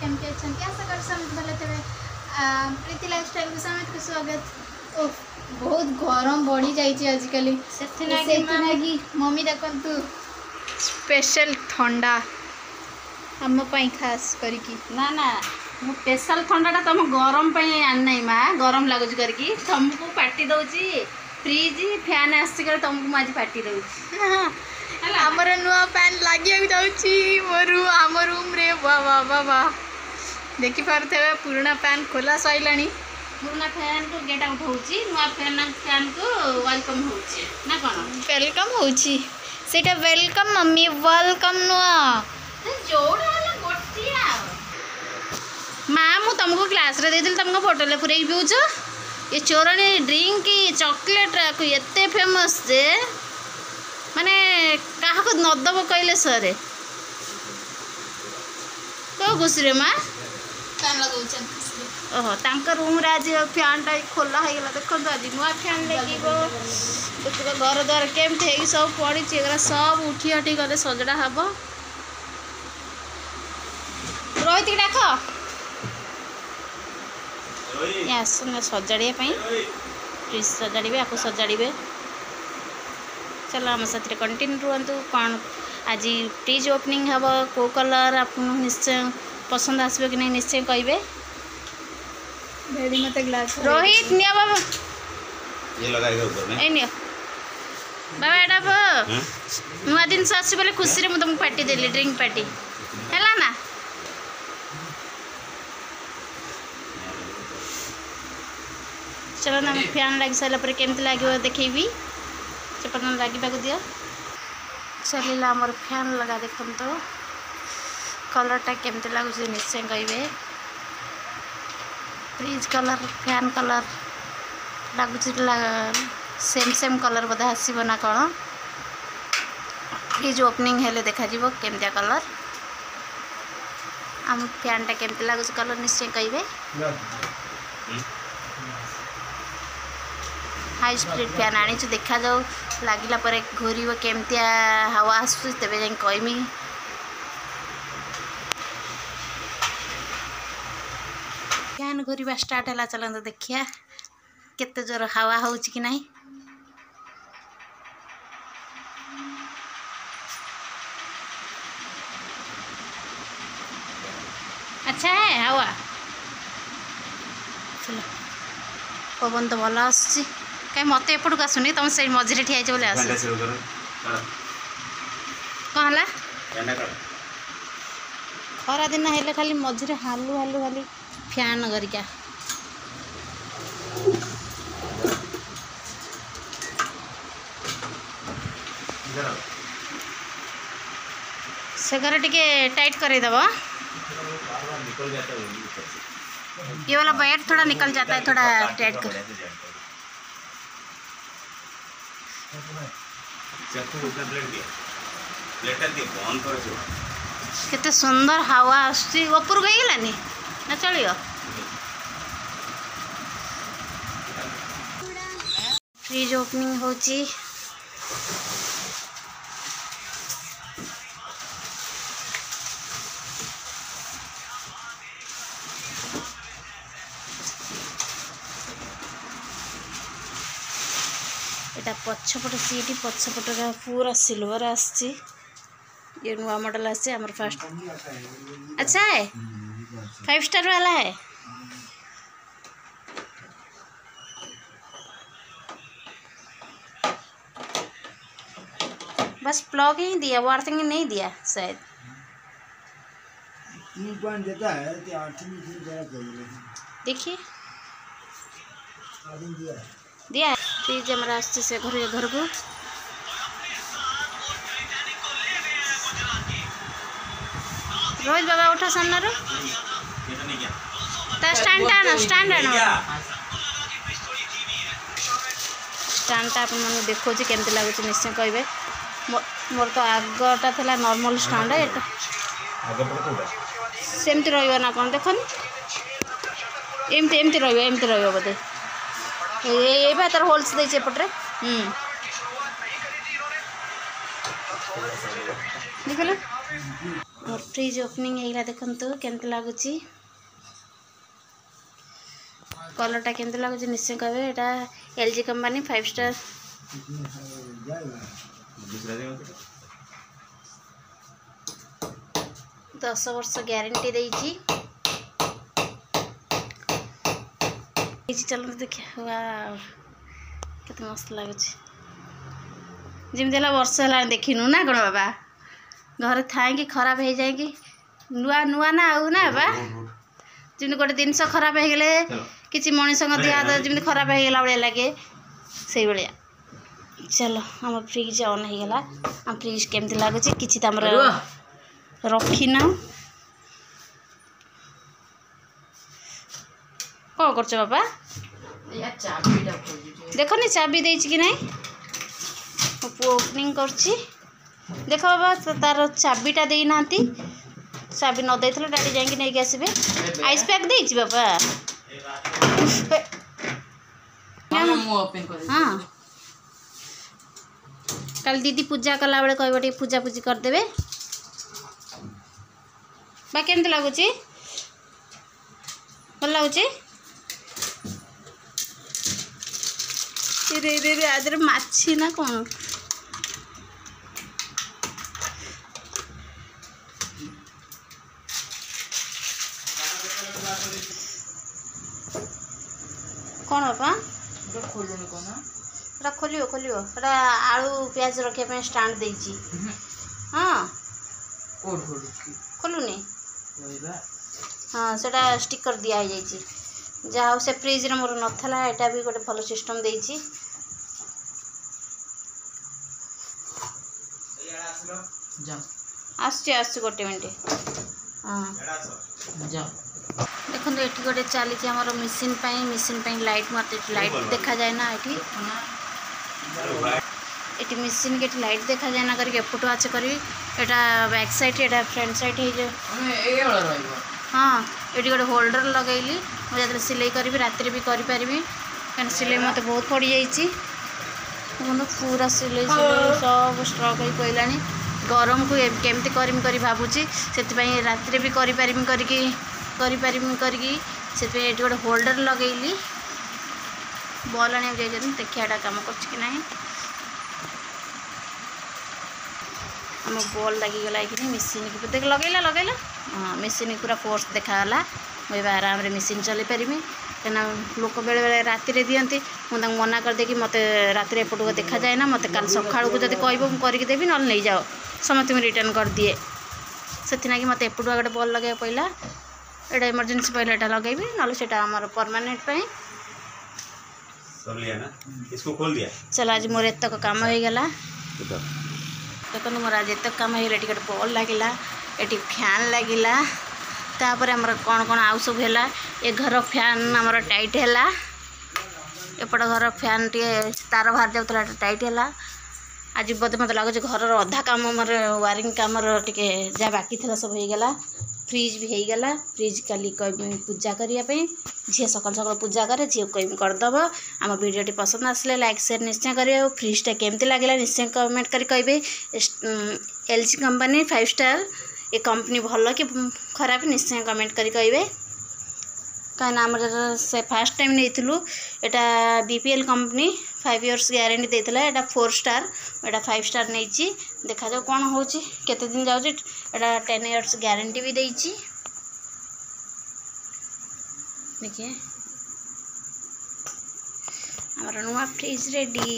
केमती अच्छा आशा कर समझ भले थे प्रीति लाइफस्टाइल को समझ को स्वागत। ओह बहुत गरम बढ़ी जाइए आजिकल से मम्मी देखु स्पेशल ठंडा आम खास करकी ना ना मु स्पेशल ठंडाटा तुम गरम आना माँ गरम लगुच करके तुमको पार्टी दौची फ्रिज फैन आसिक तुमको मुझे पार्टी दौची आमर नुआ फैन लगे मोर आम रूम रे वाह वाह वाह देखी पारे पुराना फैन खोला सैला पुराना फैन को गेट आउट होची नुआ फैन को वेलकम होची ना कौन वेलकम होची सेटा वेलकम मम्मी वेलकम नुआ जोड़ा गोटिया माँ मु तुमको क्लास रे देथिल तुमको बोतल पूरे पिउछ ये चोरणी ड्रिंक की चॉकलेट एते फेमस जे माने कहा को नदब कहले सरे तो खुशी रे माँ फैन लगाउछन ओहो तांका रूम रे आज फैन टा खोला हो गला देखो आज नुआ फैन लगिबो तो घर द्वार केमते हे सब पड़ी एगरा सब उठी हटी गले सजड़ा हबो रोहित डाक आसने सजाड़िया फ्रिज सजाड़े आपको सजाड़े चलो आम साथ कंटिन्यू रुहतु कौन आज फ्रिज ओपनिंग हम कौ कलर आप निश्चय पसंद आसो कि नहीं निश्चय कहे रोहित निया बाबा ए निया बाबा एटा नुआ दिन आस खुशी में तुमको पार्टी देली ड्रिंक पार्टी है ना चलो ना फैन लग सारा केमती लगे देखेबी चपन लगे दियो चलिए आमर फैन लगा देखो तो कलरटा केमती लगुच निश्चय कहे फ्रिज कलर फैन कलर लगुच सेम सेम कलर बोधे आसब ना कौन फ्रिज ओपनिंग हेले देखा केमतिया कलर आम फैनटा केमती लगुच कलर निश्चय कहे हाई स्पीड फैन आनी देखा जाऊ लगिला घूर केमतिया हवा आसु तेज जाए कहमी फैन घूरवा स्टार्ट है चलते देखिया केते जोर हवा हो कि नहीं अच्छा है हवा चलो पवन तो भल आसुची कहीं मत एपटू आसुनी तुम से मझे ठिया बोले आस कौन है खरा दिन हेले खाली मझे हालू हालू खाली फैन गरिका से घर टिके टाइट करदेव ये वाला वायर थोड़ा निकल जाता है थोड़ा टाइट कर केते सुंदर हवा आसुची ऊपर गईलानी ना चलियो फ्रिज ओपनिंग होची एटा पछपट सीट पछपट पूरा सिल्वर आसी ये नुआ मॉडल आसे हमर फर्स्ट अच्छा है 5 स्टार वाला है बस प्लग ही दिया वार्थिंग नहीं दिया शायद 3 पॉइंट देता है तो 8 में फिर जरा देखिए दिया फ्रिज हमारा आसছে से घर को रोहित बाबा उठा सामना रो ता स्टैंड आना स्टैंड आप मन देखो केमती लगुच निश्चय कहे मोर तो आगटा था नॉर्मल स्टैंड सेमती रही ना कौन देखनी एमती एमती रही बोधे ये तार होल्स देचे एपट्रे देखल मोर फ्रिज ओपनिंग होगा देखो केमती लगुच कलरटा केमती लगुच निश्चय कहे यहाँ LG कंपनी 5 स्टार 10 वर्ष ग्यारंटी देगी। चलो देखिए वाह केते मस्त लगुच जमी वर्ष है देखिनु ना कौन बाबा घर थाए कि खराब हो जाए कि नुआ नुआ ना आउ ना बाबा जमी गोटे जिनस खराब हो गले किसी मनीष देह हाथ जमी खराब हो गला भाया लगे से भाया। चलो आम फ्रिज ऑन हो गला आम फ्रिज केमती लगुच कि रखी ना कौन कर बाबा देख नी चाबी दे कि नहीं ओपनिंग कर देख बाबा तार चाबीटा दे ना चाबी न दे डैडी जाकि नहीं आसबे आइस पैक दे बाबा हाँ कल दीदी पूजा कला बेले कह पूजा पूजी करदे बा केमती लगुच भल लगुच आज माछी ना कौन कौन बापा खोलियो खोलियो आलू प्याज रखा स्टांड देची हाँ खोलुनी हाँ सेटा स्टिकर दिया जहाँ से फ्रिज रे मोर नथला एटा भी गोटे भल सिस्टम देची आस गोटे मिनट हाँ देखो ये गोटे चली आम मेसीन लाइट मत लाइट देखा जाए ना ये मेसीन के लाइट देखा जाए ना करके एपटू आचे करी एटा बैक साइड एटा फ्रंट साइड हो हाँ ये गोटे होल्डर लगेली मुझे सिलाई करी राति भी करी कहीं सिलाई मत बहुत पड़ जाइए पूरा सिलाई सब स्ट्रक हो पड़ा गरम को केमती करमी कर भावुची से राति भी करी से गोटे होल्डर लगेली बॉल आने जाइए देखिए काम कर आम बॉल लगिगला कि मेसीन की देख लगेला हाँ मेसीन पूरा फोर्स देखागला मुझे आराम मेसीन चल पारि कहीं लोक बेले बेले राति दिखती मुझे मना कर देगी मत राति एपटू देखा जाए ना मत कल सका जब कह करके देवी ना नहीं जाओ समस्त मुझे रिटर्न कर दिए से मत एपटू गोटे बॉल लगे पड़ा एटा इमरजेंसी पहले एटा लगेबी ना से परमानेंट इसको खोल दिया। चलो आज मोर एतक काम हो गला देखो मोर आज एतक काम हो गला बॉल लगिला ये फैन लगिला तापर आमर कौन कौन आउ सब है ये घर फैन आमर टाइट है एपट घर फैन टे तार बाहर जाऊला टाइट है आज बोधे मत लगुच घर अधा काम मोर वायरिंग काम टे जहाँ बाकी थी सब हो गला फ्रिज भी हो गला फ्रिज काली पूजा करने झी सकाल सकाल पूजा करे झी कह करदेव आम भिडियो पसंद आसले लाइक शेयर निश्चय करेंगे फ्रिजटा केमती लगे निश्चय कमेंट कर कहे LG कंपनी 5 स्टार ये कंपनी भल कि खराब निश्चय कमेंट कर कहे कहीं आम से फास्ट टाइम नहीं यहाँ BPL कंपनी 5 इयर्स ग्यारंटी देता है 4 स्टार यहाँ 5 स्टार नहीं देखा जाओ कौन हो केते दिन जाऊँ यहाँ 10 इयर्स ग्यारंटी भी देती देखिए हमारा नुआ फ्रिज रेडी।